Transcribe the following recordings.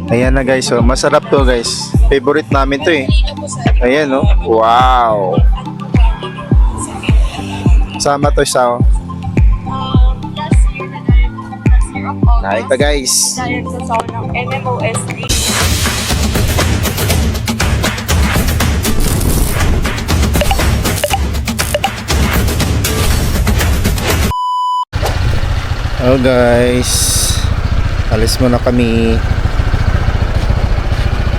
Ayan na guys, oh. Masarap to guys. Favorite namin to eh. Ayan oh. Wow. Sama to sa Last year na dahil last year of August. Kain ka guys. Dahil sa sound ng NMOSD. Hello guys. Alis muna kami.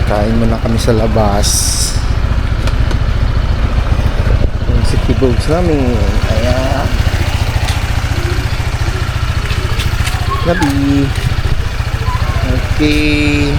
Kain muna kami sa labas. Yung city bogs namin. Ayan. Gabi. Okay.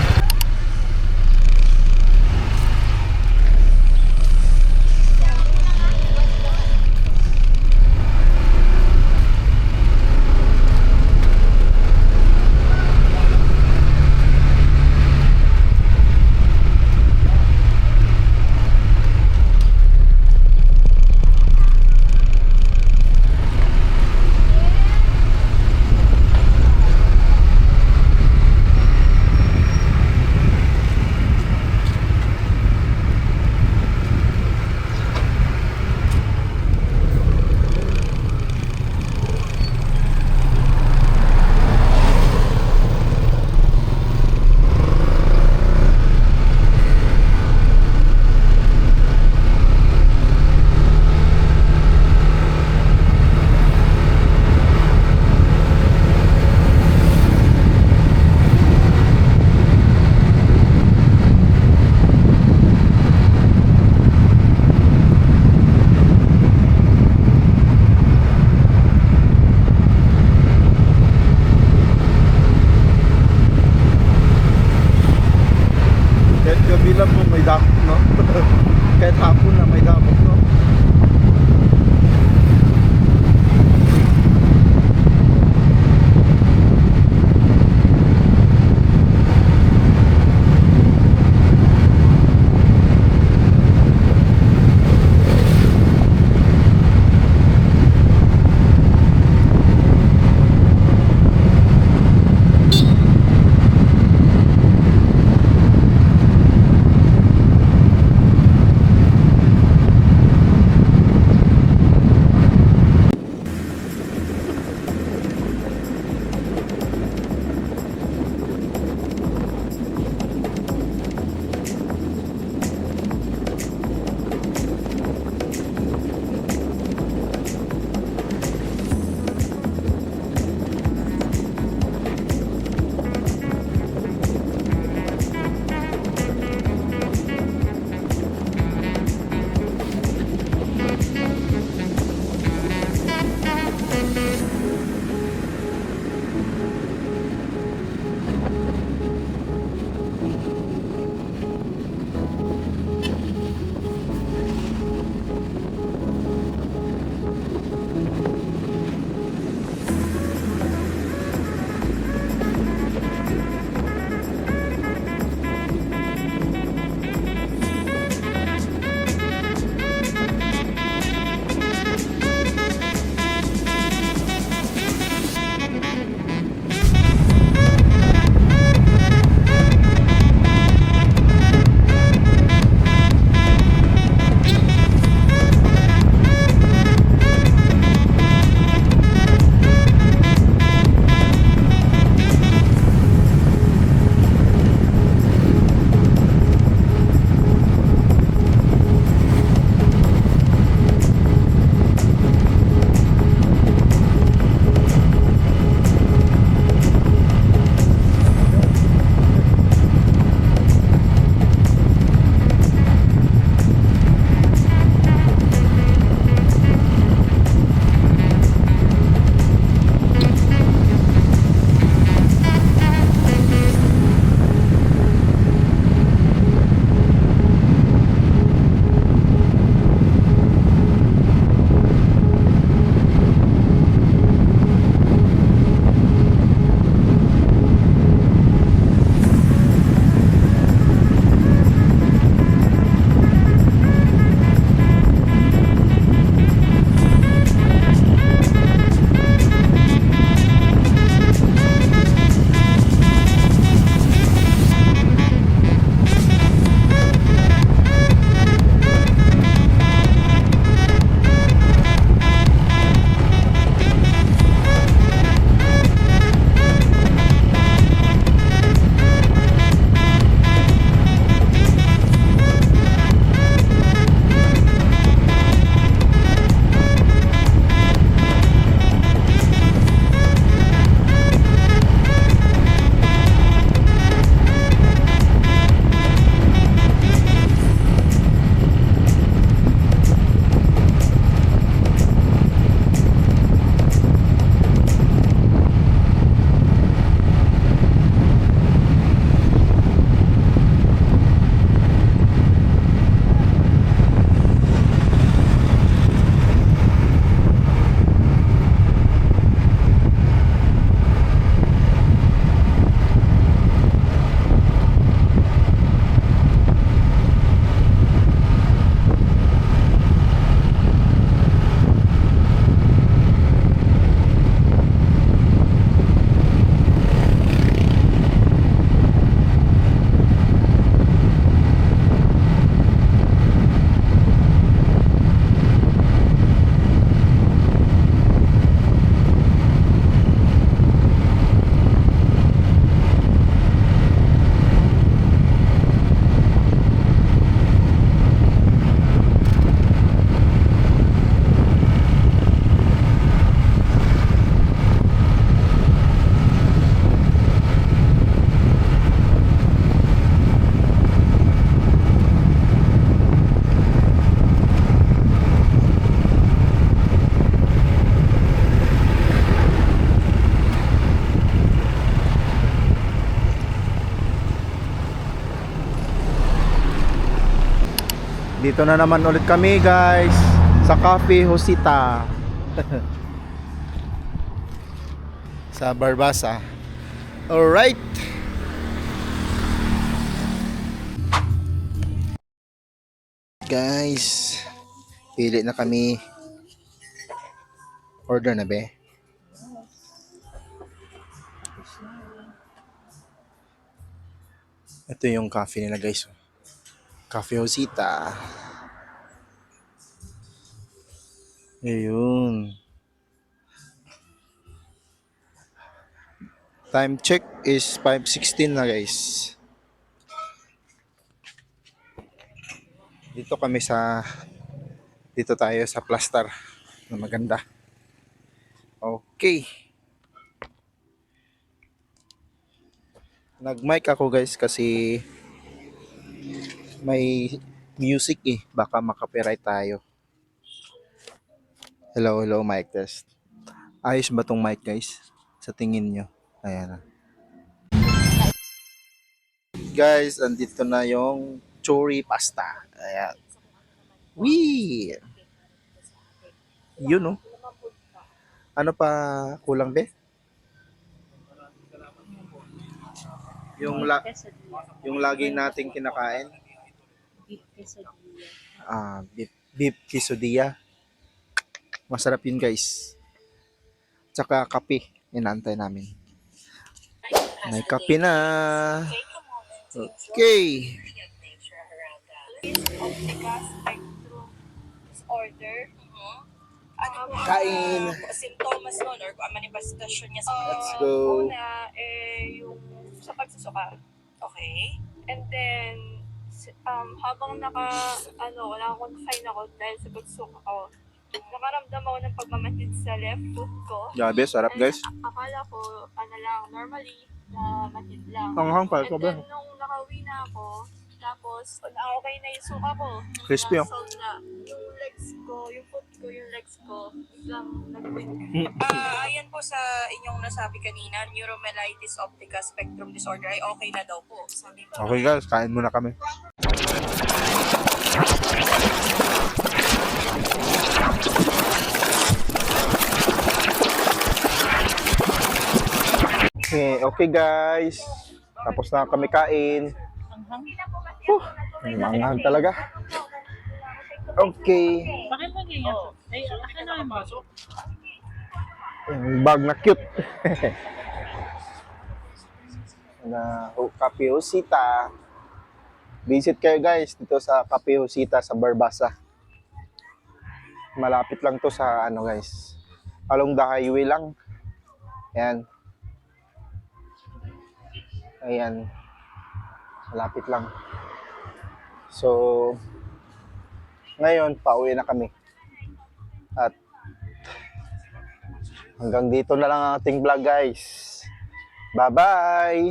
Dito na naman ulit kami guys sa Cafe Josita sa Barbasa. Alright. Guys, pili na kami. Order na be. Ito yung cafe nila guys. Cafe Josita. Ayun. Time check is 5:16 na guys. Dito tayo sa plaster na maganda. Okay. Nag-mic ako guys kasi may music eh. Baka makapiright tayo. Hello, hello, mic test. Ayos ba tong mic guys? Sa tingin nyo? Ayan na. Guys, andito na yung chori pasta. Ayan. Wee! Yun oh. Ano pa kulang be? Yung laging nating kinakain. Beef quesadilla. Beef quesadilla. Masarap yun guys. Tsaka kape. Inaantay namin. May kape na. Okay. Order. Ano po Kain. simptomas nun or kung manifestation niya sa Let's go. Una, yung sa pagsusuka. Okay. And then, habang wala akong kain ako dahil sa pagsuka ko, nakaramdam ako ng pagmamanhid sa left foot ko. Grabe, sarap guys. Akala ko, normally, na manhid lang. Anghang pa And ko ba? then, nung nakauwi na ako, tapos, okay na yung suka ko. Crispy oh. Solve na. Yung legs ko, yung foot ko, yung legs ko, biglang nag-win. Ayan po sa inyong nasabi kanina, neuromyelitis optica spectrum disorder ay okay na daw po. Sabi po. Okay guys, kain muna kami. Okay guys. Tapos na kami kain. Manghang talaga. Okay. Bakit mo ganyan? Ay, akin na yung baso. Yung bag na cute. Na Cafe Josita. Visit kayo guys dito sa Cafe Josita sa Barbasa. Malapit lang to sa guys. Along the highway lang. Ayan. Ayan. Malapit lang. So, ngayon, pauwi na kami. At hanggang dito na lang ang ating vlog guys. Bye-bye!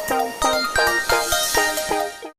Bye.